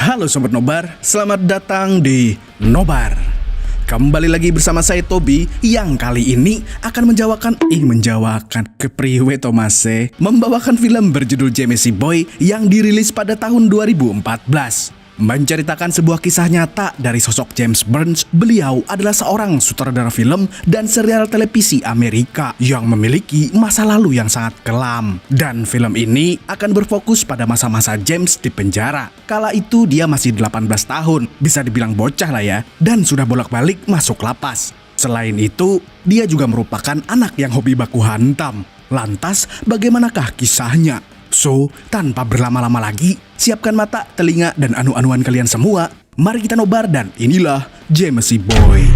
Halo Sobat Nobar, selamat datang di Nobar. Kembali lagi bersama saya Tobi, yang kali ini akan menjawakan kepriwe Tomase, membawakan film berjudul Jamesy Boy yang dirilis pada tahun 2014. Menceritakan sebuah kisah nyata dari sosok James Burns. Beliau adalah seorang sutradara film dan serial televisi Amerika yang memiliki masa lalu yang sangat kelam. Dan film ini akan berfokus pada masa-masa James di penjara. Kala itu dia masih 18 tahun, bisa dibilang bocah lah ya, dan sudah bolak-balik masuk lapas. Selain itu, dia juga merupakan anak yang hobi baku hantam. Lantas, bagaimanakah kisahnya? So, tanpa berlama-lama lagi, siapkan mata, telinga, dan anu-anuan kalian semua. Mari kita nobar dan inilah Jamesy Boy.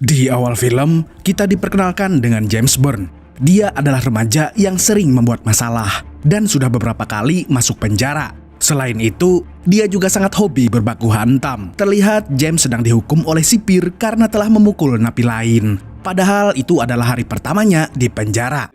Di awal film, kita diperkenalkan dengan James Burns. Dia adalah remaja yang sering membuat masalah dan sudah beberapa kali masuk penjara. Selain itu, dia juga sangat hobi berbaku hantam. Terlihat James sedang dihukum oleh sipir karena telah memukul napi lain. Padahal itu adalah hari pertamanya di penjara.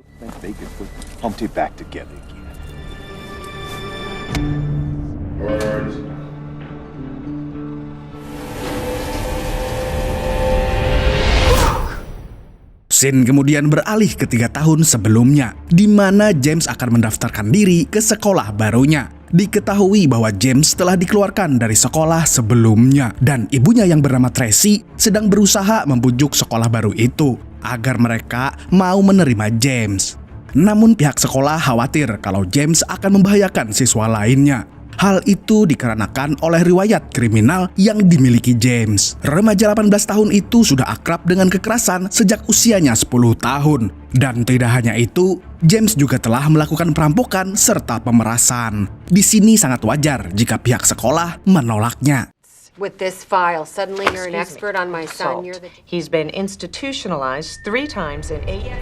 Scene kemudian beralih ke 3 tahun sebelumnya, di mana James akan mendaftarkan diri ke sekolah barunya. Diketahui bahwa James telah dikeluarkan dari sekolah sebelumnya dan ibunya yang bernama Tracy sedang berusaha membujuk sekolah baru itu agar mereka mau menerima James. Namun pihak sekolah khawatir kalau James akan membahayakan siswa lainnya. Hal itu dikarenakan oleh riwayat kriminal yang dimiliki James. Remaja 18 tahun itu sudah akrab dengan kekerasan sejak usianya 10 tahun. Dan tidak hanya itu, James juga telah melakukan perampokan serta pemerasan. Di sini sangat wajar jika pihak sekolah menolaknya. With this file, suddenly you're an expert on my son. He's been institutionalized 3 times in 8 years.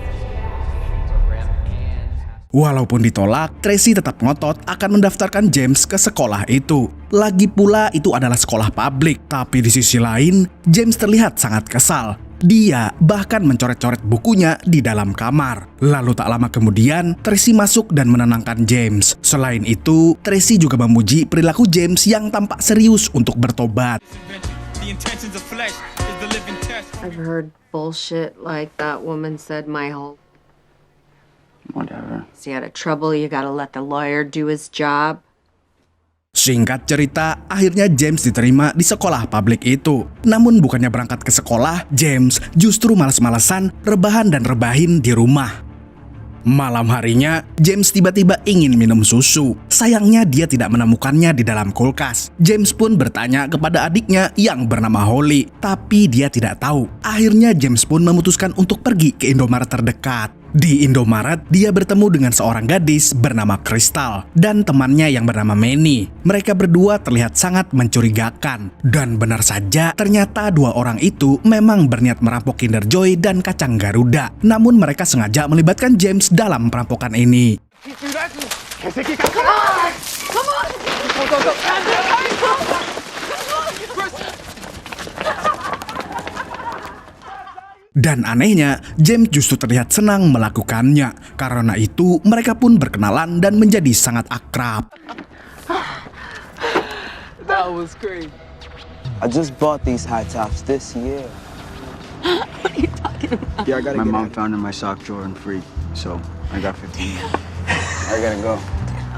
Walaupun ditolak, Tracy tetap ngotot akan mendaftarkan James ke sekolah itu. Lagi pula itu adalah sekolah publik, tapi di sisi lain, James terlihat sangat kesal. Dia bahkan mencoret-coret bukunya di dalam kamar. Lalu tak lama kemudian, Tracy masuk dan menenangkan James. Selain itu, Tracy juga memuji perilaku James yang tampak serius untuk bertobat. I've heard bullshit like that woman said my whole. Whatever. See, out of trouble, you gotta let the lawyer do his job. Singkat cerita, akhirnya James diterima di sekolah publik itu. Namun bukannya berangkat ke sekolah, James justru malas-malasan, rebahan dan rebahin di rumah. Malam harinya, James tiba-tiba ingin minum susu. Sayangnya dia tidak menemukannya di dalam kulkas. James pun bertanya kepada adiknya yang bernama Holly, tapi dia tidak tahu. Akhirnya James pun memutuskan untuk pergi ke Indomaret terdekat. Di Indomaret, dia bertemu dengan seorang gadis bernama Crystal dan temannya yang bernama Manny. Mereka berdua terlihat sangat mencurigakan. Dan benar saja, ternyata 2 orang itu memang berniat merampok Kinder Joy dan kacang Garuda. Namun mereka sengaja melibatkan James dalam perampokan ini. Dan anehnya, James justru terlihat senang melakukannya. Karena itu, mereka pun berkenalan dan menjadi sangat akrab. That was great. I just bought these high tops this year. What are you talking about? Yeah, I gotta My get mom out. found in my sock drawer and free, so I got 15. I gotta go.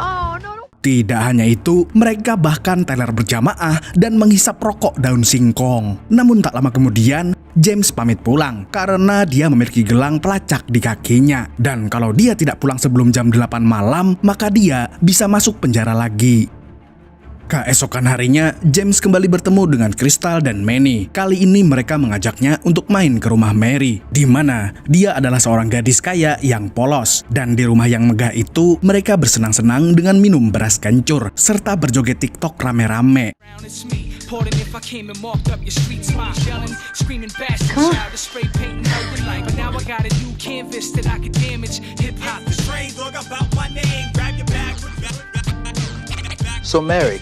Oh, no. Tidak hanya itu, mereka bahkan teler berjamaah dan menghisap rokok daun singkong. Namun tak lama kemudian, James pamit pulang karena dia memiliki gelang pelacak di kakinya. Dan kalau dia tidak pulang sebelum jam 8 malam, maka dia bisa masuk penjara lagi. Keesokan harinya, James kembali bertemu dengan Crystal dan Manny. Kali ini mereka mengajaknya untuk main ke rumah Mary, di mana dia adalah seorang gadis kaya yang polos. Dan di rumah yang megah itu, mereka bersenang-senang dengan minum beras kencur, serta berjoget TikTok rame-rame. So Mary,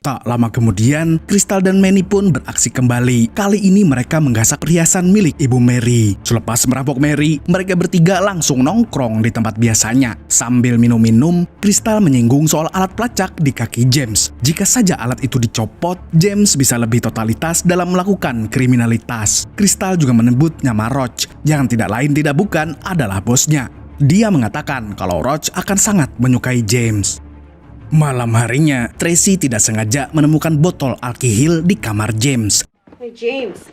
Tak lama kemudian, Crystal dan Manny pun beraksi kembali. Kali ini mereka menggasak perhiasan milik Ibu Mary. Selepas merampok Mary, mereka bertiga langsung nongkrong di tempat biasanya. Sambil minum-minum, Crystal menyinggung soal alat pelacak di kaki James. Jika saja alat itu dicopot, James bisa lebih totalitas dalam melakukan kriminalitas. Crystal juga menyebut nama Roach, yang tidak lain tidak bukan adalah bosnya. Dia mengatakan kalau Roach akan sangat menyukai James. Malam harinya, Tracy tidak sengaja menemukan botol alkohol di kamar James. Hey, James.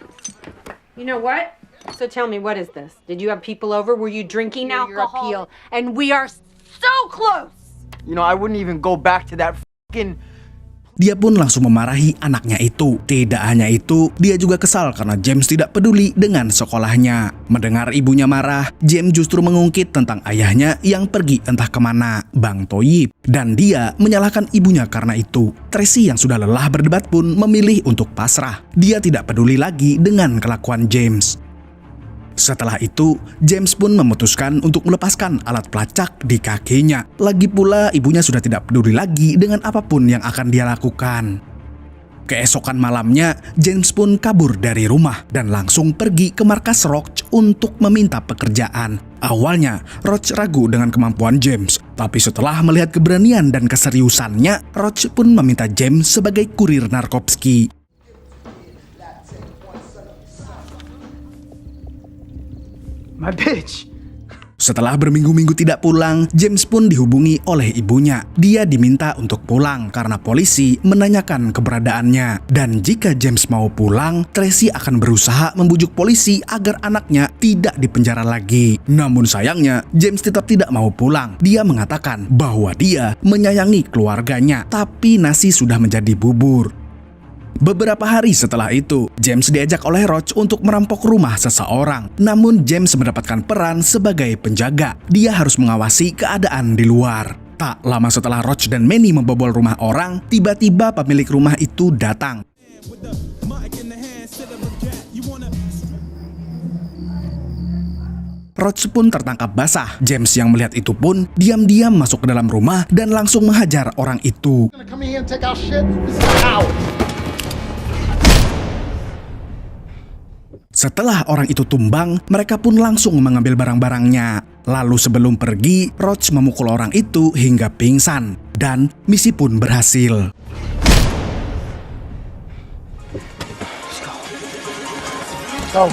You know what? So tell me, what is this? Did you have people over? Were you drinking alcohol? Your appeal, and we are so close! You know, I wouldn't even go back to that fucking... Dia pun langsung memarahi anaknya itu. Tidak hanya itu, dia juga kesal karena James tidak peduli dengan sekolahnya. Mendengar ibunya marah, James justru mengungkit tentang ayahnya yang pergi entah kemana, Bang Toyib. Dan dia menyalahkan ibunya karena itu. Tracy yang sudah lelah berdebat pun memilih untuk pasrah. Dia tidak peduli lagi dengan kelakuan James. Setelah itu, James pun memutuskan untuk melepaskan alat pelacak di kakinya. Lagi pula, ibunya sudah tidak peduli lagi dengan apapun yang akan dia lakukan. Keesokan malamnya, James pun kabur dari rumah dan langsung pergi ke markas Roach untuk meminta pekerjaan. Awalnya, Roach ragu dengan kemampuan James, tapi setelah melihat keberanian dan keseriusannya, Roach pun meminta James sebagai kurir Narkovsky. My bitch! Setelah berminggu-minggu tidak pulang, James pun dihubungi oleh ibunya. Dia diminta untuk pulang karena polisi menanyakan keberadaannya. Dan jika James mau pulang, Tracy akan berusaha membujuk polisi agar anaknya tidak dipenjara lagi. Namun sayangnya, James tetap tidak mau pulang. Dia mengatakan bahwa dia menyayangi keluarganya, tapi nasi sudah menjadi bubur. Beberapa hari setelah itu, James diajak oleh Roach untuk merampok rumah seseorang. Namun James mendapatkan peran sebagai penjaga. Dia harus mengawasi keadaan di luar. Tak lama setelah Roach dan Manny membobol rumah orang, tiba-tiba pemilik rumah itu datang. Roach pun tertangkap basah. James yang melihat itu pun diam-diam masuk ke dalam rumah dan langsung menghajar orang itu. Setelah orang itu tumbang, mereka pun langsung mengambil barang-barangnya. Lalu sebelum pergi, Roach memukul orang itu hingga pingsan. Dan misi pun berhasil. Go.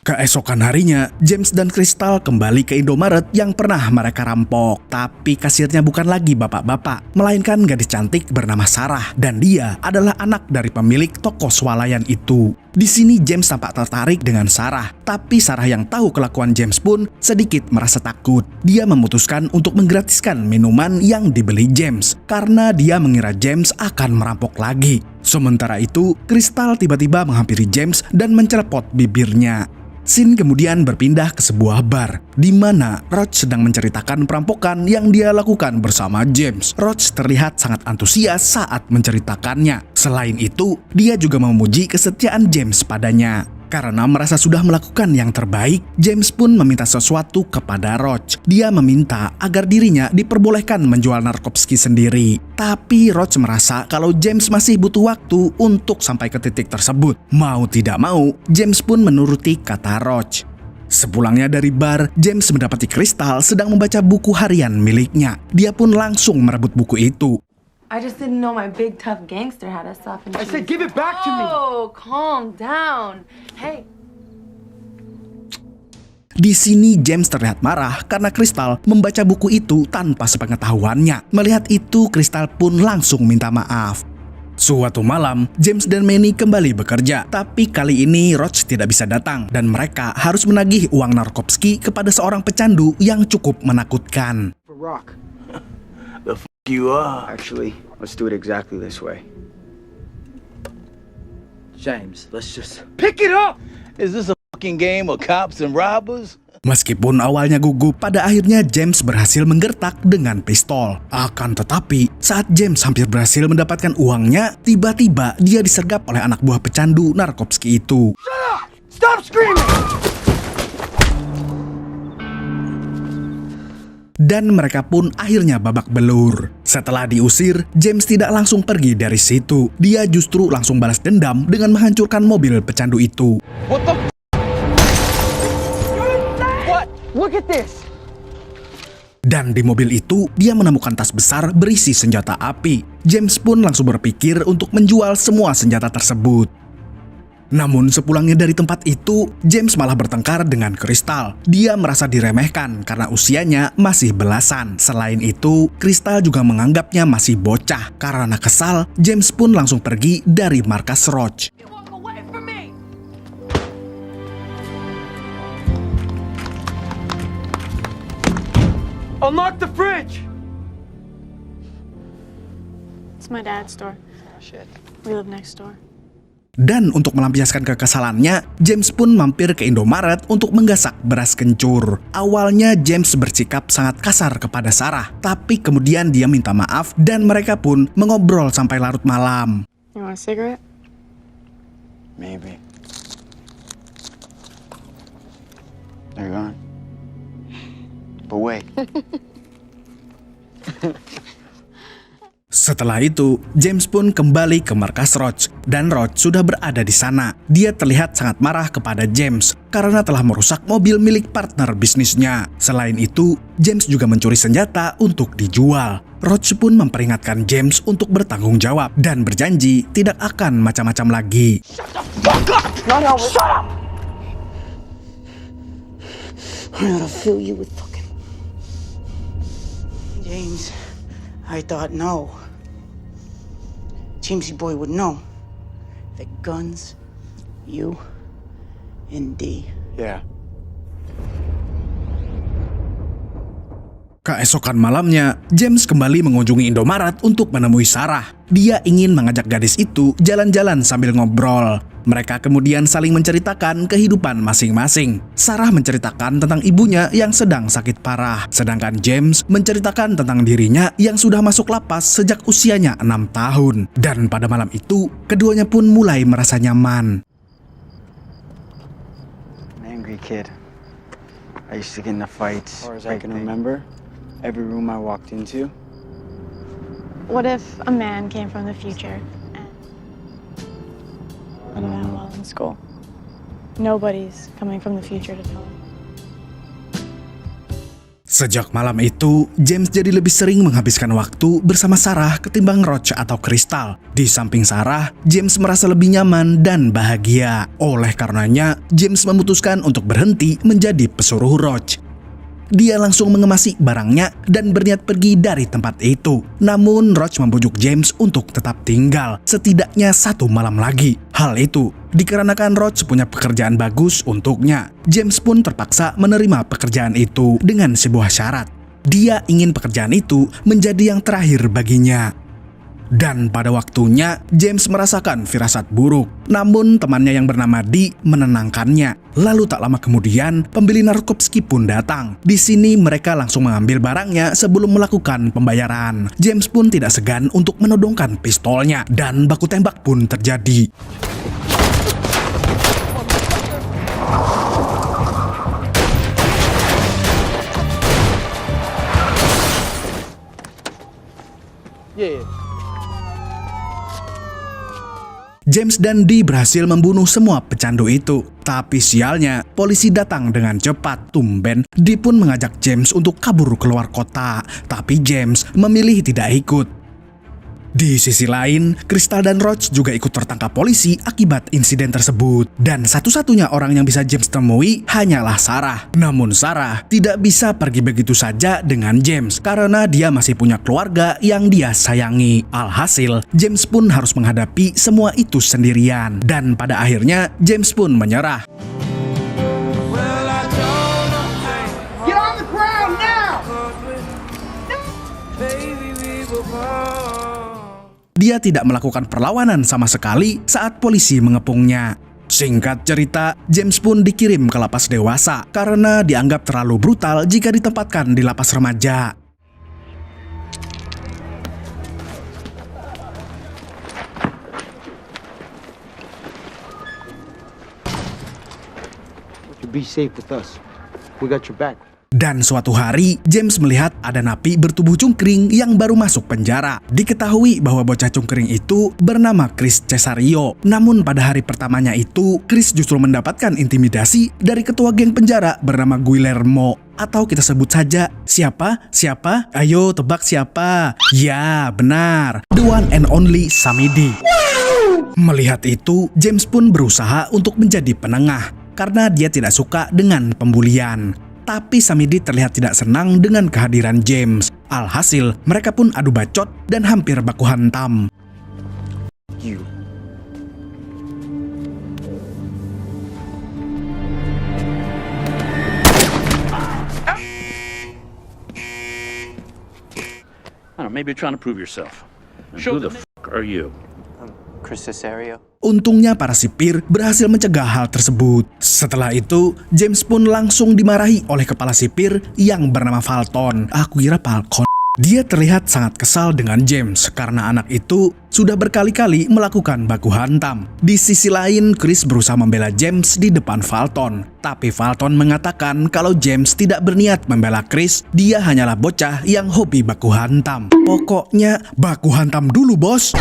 Keesokan harinya, James dan Crystal kembali ke Indomaret yang pernah mereka rampok. Tapi kasirnya bukan lagi bapak-bapak, melainkan gadis cantik bernama Sarah. Dan dia adalah anak dari pemilik toko swalayan itu. Di sini James tampak tertarik dengan Sarah. Tapi Sarah yang tahu kelakuan James pun sedikit merasa takut. Dia memutuskan untuk menggratiskan minuman yang dibeli James, karena dia mengira James akan merampok lagi. Sementara itu, Crystal tiba-tiba menghampiri James dan mencelepot bibirnya. Scene kemudian berpindah ke sebuah bar, di mana Roach sedang menceritakan perampokan yang dia lakukan bersama James. Roach terlihat sangat antusias saat menceritakannya. Selain itu, dia juga memuji kesetiaan James padanya. Karena merasa sudah melakukan yang terbaik, James pun meminta sesuatu kepada Roach. Dia meminta agar dirinya diperbolehkan menjual Narkovsky sendiri. Tapi Roach merasa kalau James masih butuh waktu untuk sampai ke titik tersebut. Mau tidak mau, James pun menuruti kata Roach. Sepulangnya dari bar, James mendapati Crystal sedang membaca buku harian miliknya. Dia pun langsung merebut buku itu. I just didn't know my big tough gangster had us up and I said give it back to me! Oh, calm down. Hey. Di sini James terlihat marah karena Crystal membaca buku itu tanpa sepengetahuannya. Melihat itu, Crystal pun langsung minta maaf. Suatu malam, James dan Manny kembali bekerja. Tapi kali ini Roach tidak bisa datang dan mereka harus menagih uang Narkovsky kepada seorang pecandu yang cukup menakutkan. For rock. The f*** you are. Actually, let's do it exactly this way. James, let's just... Pick it up! Is this a fucking game of cops and robbers? Meskipun awalnya gugup, pada akhirnya James berhasil menggertak dengan pistol. Akan tetapi, saat James hampir berhasil mendapatkan uangnya, tiba-tiba dia disergap oleh anak buah pecandu Narkovsky itu. Shut up! Stop screaming! dan mereka pun akhirnya babak belur. Setelah diusir, James tidak langsung pergi dari situ. Dia justru langsung balas dendam dengan menghancurkan mobil pecandu itu. What the What? Look at this! Dan di mobil itu, dia menemukan tas besar berisi senjata api. James pun langsung berpikir untuk menjual semua senjata tersebut. Namun sepulangnya dari tempat itu, James malah bertengkar dengan Crystal. Dia merasa diremehkan karena usianya masih belasan. Selain itu, Crystal juga menganggapnya masih bocah. Karena kesal, James pun langsung pergi dari markas Roach. Unlock the fridge! It's my dad's store. Shit. We live next door. Dan untuk melampiaskan kekesalannya, James pun mampir ke Indomaret untuk menggasak beras kencur. Awalnya James bersikap sangat kasar kepada Sarah, tapi kemudian dia minta maaf dan mereka pun mengobrol sampai larut malam. You want a cigarette? Maybe. They're gone. But wait. Setelah itu, James pun kembali ke markas Roach, dan Roach sudah berada di sana. Dia terlihat sangat marah kepada James karena telah merusak mobil milik partner bisnisnya. Selain itu, James juga mencuri senjata untuk dijual. Roach pun memperingatkan James untuk bertanggung jawab dan berjanji tidak akan macam-macam lagi. No, shut up! I'm gonna fill you with fucking... James, I thought no. Jamesy boy would know. The guns, you, and D. Yeah. Keesokan malamnya, James kembali mengunjungi Indomaret untuk menemui Sarah. Dia ingin mengajak gadis itu jalan-jalan sambil ngobrol. Mereka kemudian saling menceritakan kehidupan masing-masing. Sarah menceritakan tentang ibunya yang sedang sakit parah, sedangkan James menceritakan tentang dirinya yang sudah masuk lapas sejak usianya 6 tahun. Dan pada malam itu, keduanya pun mulai merasa nyaman. An angry kid. I used to get into fights. As far as I can remember, every room I walked into. What if a man came from the future and did well in school? Nobody's coming from the future to tell him. Sejak malam itu, James jadi lebih sering menghabiskan waktu bersama Sarah ketimbang Roach atau Crystal. Di samping Sarah, James merasa lebih nyaman dan bahagia. Oleh karenanya, James memutuskan untuk berhenti menjadi pesuruh Roach. Dia langsung mengemasi barangnya dan berniat pergi dari tempat itu. Namun Roach membujuk James untuk tetap tinggal setidaknya 1 malam lagi. Hal itu dikarenakan Roach punya pekerjaan bagus untuknya. James pun terpaksa menerima pekerjaan itu dengan sebuah syarat. Dia ingin pekerjaan itu menjadi yang terakhir baginya. Dan pada waktunya, James merasakan firasat buruk. Namun temannya yang bernama Dee menenangkannya. Lalu tak lama kemudian, pembeli Narkovsky pun datang. Di sini mereka langsung mengambil barangnya sebelum melakukan pembayaran. James pun tidak segan untuk menodongkan pistolnya. Dan baku tembak pun terjadi. James dan Dee berhasil membunuh semua pecandu itu. Tapi sialnya, polisi datang dengan cepat. Tumben, Dee pun mengajak James untuk kabur keluar kota. Tapi James memilih tidak ikut. Di sisi lain, Crystal dan Roach juga ikut tertangkap polisi akibat insiden tersebut. Dan satu-satunya orang yang bisa James temui hanyalah Sarah. Namun Sarah tidak bisa pergi begitu saja dengan James karena dia masih punya keluarga yang dia sayangi. Alhasil, James pun harus menghadapi semua itu sendirian. Dan pada akhirnya, James pun menyerah. Get on the ground now! Dia tidak melakukan perlawanan sama sekali saat polisi mengepungnya. Singkat cerita, James pun dikirim ke lapas dewasa karena dianggap terlalu brutal jika ditempatkan di lapas remaja. Be safe with us. We got your back. Dan suatu hari, James melihat ada napi bertubuh cungkring yang baru masuk penjara. Diketahui bahwa bocah cungkring itu bernama Chris Cesario. Namun pada hari pertamanya itu, Chris justru mendapatkan intimidasi dari ketua geng penjara bernama Guillermo. Atau kita sebut saja, siapa? Siapa? Ayo tebak siapa? Ya, benar. The one and only Samidi. Melihat itu, James pun berusaha untuk menjadi penengah karena dia tidak suka dengan pembulian. Tapi Samidi terlihat tidak senang dengan kehadiran James. Alhasil, mereka pun adu bacot dan hampir baku hantam. You. I don't know, maybe you're trying to prove yourself. Who the fuck are you? Chris Cesario. Untungnya para sipir berhasil mencegah hal tersebut. Setelah itu, James pun langsung dimarahi oleh kepala sipir yang bernama Falcon. Aku kira Falcon. Dia terlihat sangat kesal dengan James karena anak itu sudah berkali-kali melakukan baku hantam. Di sisi lain, Chris berusaha membela James di depan Falcon. Tapi Falcon mengatakan kalau James tidak berniat membela Chris, dia hanyalah bocah yang hobi baku hantam. Pokoknya baku hantam dulu, bos.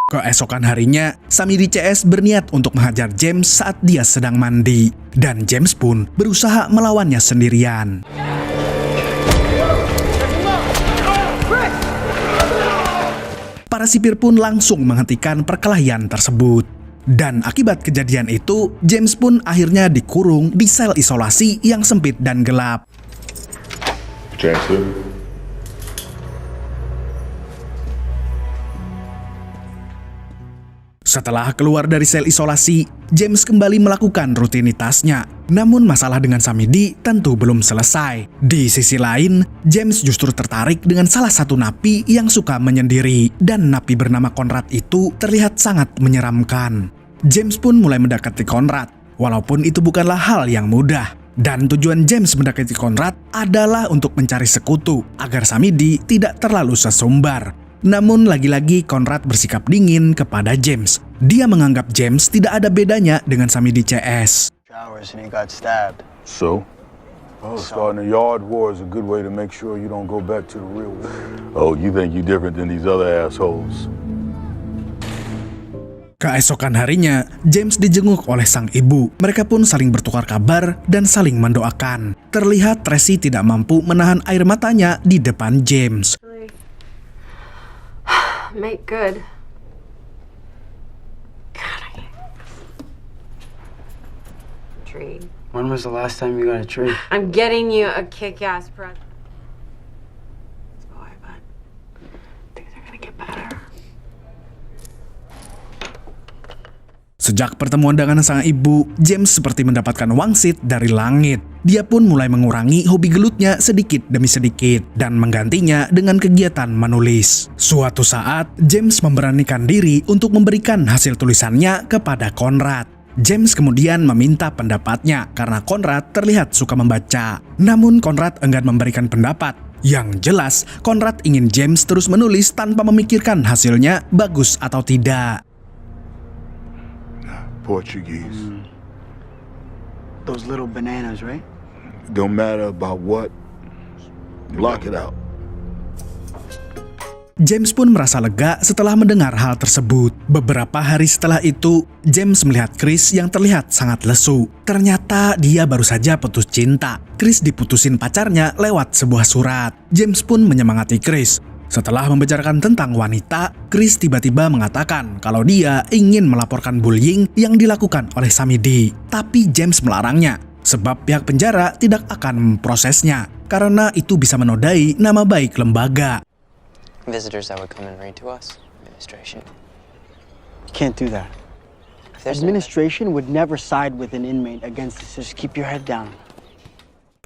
Keesokan harinya, Samidi CS berniat untuk menghajar James saat dia sedang mandi. Dan James pun berusaha melawannya sendirian. Para sipir pun langsung menghentikan perkelahian tersebut. Dan akibat kejadian itu, James pun akhirnya dikurung di sel isolasi yang sempit dan gelap. Setelah keluar dari sel isolasi, James kembali melakukan rutinitasnya. Namun masalah dengan Samidi tentu belum selesai. Di sisi lain, James justru tertarik dengan salah satu napi yang suka menyendiri. Dan napi bernama Conrad itu terlihat sangat menyeramkan. James pun mulai mendekati Conrad, walaupun itu bukanlah hal yang mudah. Dan tujuan James mendekati Conrad adalah untuk mencari sekutu, agar Samidi tidak terlalu sesumbar. Namun lagi-lagi Conrad bersikap dingin kepada James. Dia menganggap James tidak ada bedanya dengan Samidi CS. And he got stabbed. So? Well, starting a yard war is a good way to make sure you don't go back to the real world. Oh, you think you're different than these other assholes? Keesokan harinya, James dijenguk oleh sang ibu. Mereka pun saling bertukar kabar dan saling mendoakan. Terlihat Tracy tidak mampu menahan air matanya di depan James. Make good. Tree. When was the last time you got a tree? I'm getting you a kick-ass present. Boy, but things are gonna get better. Sejak pertemuan dengan sang ibu, James seperti mendapatkan wangsit dari langit. Dia pun mulai mengurangi hobi gelutnya sedikit demi sedikit dan menggantinya dengan kegiatan menulis. Suatu saat, James memberanikan diri untuk memberikan hasil tulisannya kepada Conrad. James kemudian meminta pendapatnya karena Conrad terlihat suka membaca. Namun Conrad enggan memberikan pendapat. Yang jelas, Conrad ingin James terus menulis tanpa memikirkan hasilnya bagus atau tidak. Portuguese. Those little bananas, right? Don't matter about what. Block it out. James pun merasa lega setelah mendengar hal tersebut. Beberapa hari setelah itu, James melihat Chris yang terlihat sangat lesu. Ternyata dia baru saja putus cinta. Chris diputusin pacarnya lewat sebuah surat. James pun menyemangati Chris. Setelah membicarakan tentang wanita, Chris tiba-tiba mengatakan kalau dia ingin melaporkan bullying yang dilakukan oleh Samidi. Tapi James melarangnya, sebab pihak penjara tidak akan memprosesnya, karena itu bisa menodai nama baik lembaga. Visitors that would come and read to us, administration. You can't do that. Administration would never side with an inmate against this. Just keep your head down.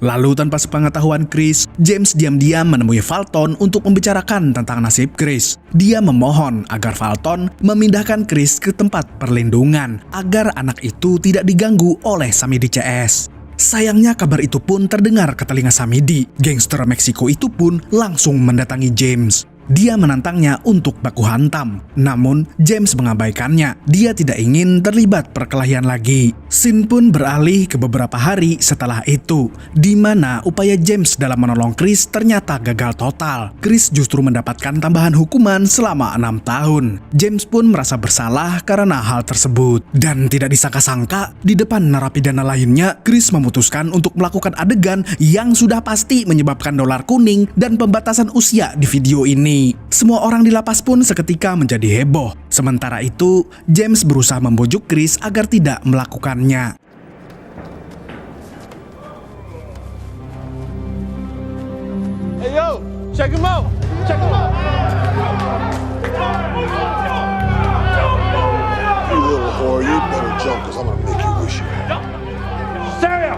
Lalu tanpa sepengetahuan Chris, James diam-diam menemui Falcon untuk membicarakan tentang nasib Chris. Dia memohon agar Falcon memindahkan Chris ke tempat perlindungan agar anak itu tidak diganggu oleh Samidi CS. Sayangnya kabar itu pun terdengar ke telinga Samidi. Gangster Meksiko itu pun langsung mendatangi James. Dia menantangnya untuk baku hantam. Namun, James mengabaikannya. Dia tidak ingin terlibat perkelahian lagi. Scene pun beralih ke beberapa hari setelah itu, di mana upaya James dalam menolong Chris ternyata gagal total. Chris justru mendapatkan tambahan hukuman selama 6 tahun. James pun merasa bersalah karena hal tersebut. Dan tidak disangka-sangka, di depan narapidana lainnya, Chris memutuskan untuk melakukan adegan yang sudah pasti menyebabkan dolar kuning dan pembatasan usia di video ini. Semua orang di lapas pun seketika menjadi heboh. Sementara itu, James berusaha membujuk Chris agar tidak melakukannya. Hey yo, check him out! Check him out! You little whore, you better jump because I'm gonna make you wish you had. Stereo!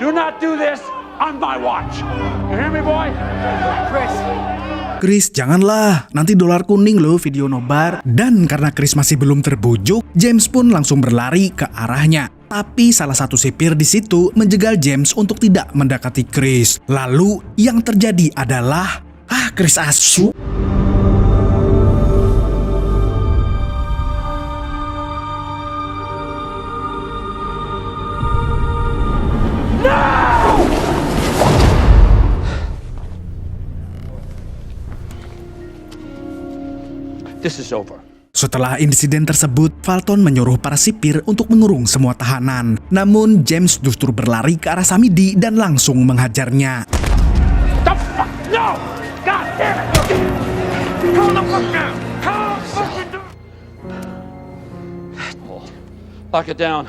Do not do this on my watch. You hear me, boy? Chris, janganlah, nanti dolar kuning loh video nobar. Dan karena Chris masih belum terbujuk, James pun langsung berlari ke arahnya. Tapi salah satu sipir di situ menjegal James untuk tidak mendekati Chris. Lalu yang terjadi adalah, Chris asu. This is over. Setelah insiden tersebut, Fulton menyuruh para sipir untuk mengurung semua tahanan. Namun James justru berlari ke arah Samidi dan langsung menghajarnya. The fuck? No! God damn it! Calm the fuck down! Calm fucking down! Lock it down.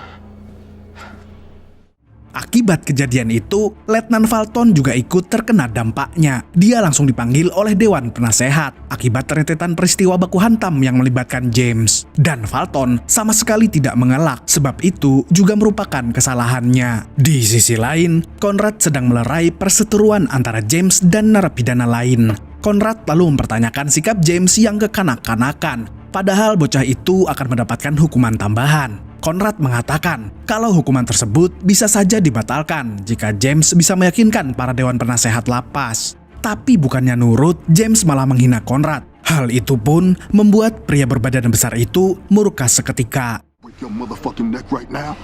Akibat kejadian itu, Letnan Fulton juga ikut terkena dampaknya. Dia langsung dipanggil oleh Dewan Penasehat akibat rentetan peristiwa baku hantam yang melibatkan James. Dan Fulton sama sekali tidak mengelak, sebab itu juga merupakan kesalahannya. Di sisi lain, Conrad sedang melerai perseteruan antara James dan narapidana lain. Conrad lalu mempertanyakan sikap James yang kekanak-kanakan, padahal bocah itu akan mendapatkan hukuman tambahan. Conrad mengatakan kalau hukuman tersebut bisa saja dibatalkan jika James bisa meyakinkan para dewan penasehat lapas. Tapi bukannya nurut, James malah menghina Conrad. Hal itu pun membuat pria berbadan besar itu murka seketika. Break your motherfucking neck right now.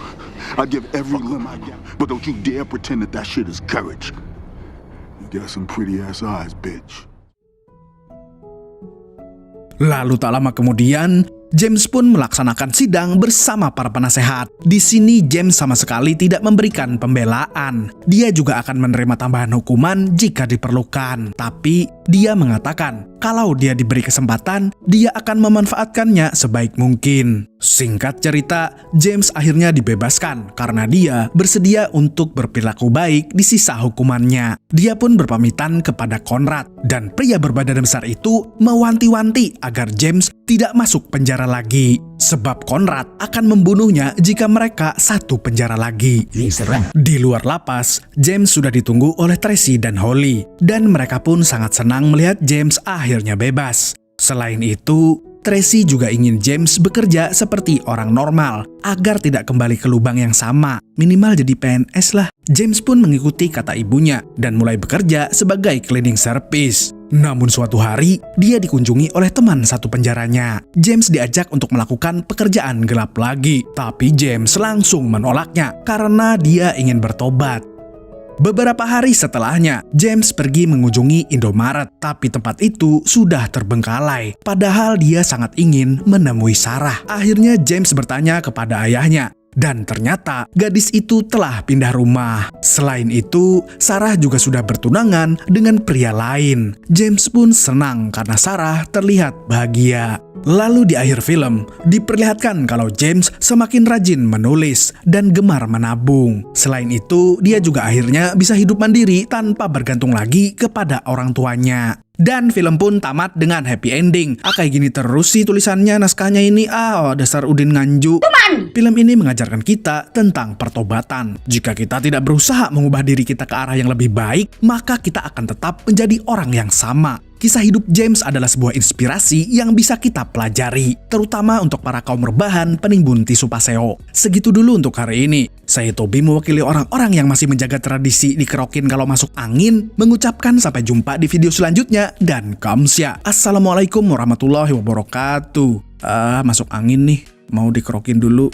I give every limb I got, but don't you dare pretend that shit is courage. You got some pretty ass eyes, bitch. Lalu tak lama kemudian, James pun melaksanakan sidang bersama para penasehat. Di sini James sama sekali tidak memberikan pembelaan. Dia juga akan menerima tambahan hukuman jika diperlukan. Tapi dia mengatakan kalau dia diberi kesempatan, dia akan memanfaatkannya sebaik mungkin. Singkat cerita, James akhirnya dibebaskan karena dia bersedia untuk berperilaku baik di sisa hukumannya. Dia pun berpamitan kepada Conrad, dan pria berbadan besar itu mewanti-wanti agar James tidak masuk penjara lagi, sebab Conrad akan membunuhnya jika mereka satu penjara lagi. Di luar lapas, James sudah ditunggu oleh Tracy dan Holly, dan mereka pun sangat senang melihat James akhirnya bebas. Selain itu, Tracy juga ingin James bekerja seperti orang normal, agar tidak kembali ke lubang yang sama, minimal jadi PNS lah. James pun mengikuti kata ibunya dan mulai bekerja sebagai cleaning service. Namun suatu hari, dia dikunjungi oleh teman satu penjaranya. James diajak untuk melakukan pekerjaan gelap lagi, tapi James langsung menolaknya karena dia ingin bertobat. Beberapa hari setelahnya, James pergi mengunjungi Indomaret, tapi tempat itu sudah terbengkalai. Padahal dia sangat ingin menemui Sarah. Akhirnya James bertanya kepada ayahnya, dan ternyata gadis itu telah pindah rumah. Selain itu, Sarah juga sudah bertunangan dengan pria lain. James pun senang karena Sarah terlihat bahagia. Lalu di akhir film, diperlihatkan kalau James semakin rajin menulis dan gemar menabung. Selain itu, dia juga akhirnya bisa hidup mandiri tanpa bergantung lagi kepada orang tuanya. Dan film pun tamat dengan happy ending. Kayak gini terus sih tulisannya, naskahnya ini. Dasar Udin Nganju. Film ini mengajarkan kita tentang pertobatan. Jika kita tidak berusaha mengubah diri kita ke arah yang lebih baik, maka kita akan tetap menjadi orang yang sama. Kisah hidup James adalah sebuah inspirasi yang bisa kita pelajari, terutama untuk para kaum rebahan penimbun tisu paseo. Segitu dulu untuk hari ini. Saya Tobi mewakili orang-orang yang masih menjaga tradisi dikerokin kalau masuk angin, mengucapkan sampai jumpa di video selanjutnya, dan kamsya. Assalamualaikum warahmatullahi wabarakatuh. Masuk angin nih, mau dikerokin dulu.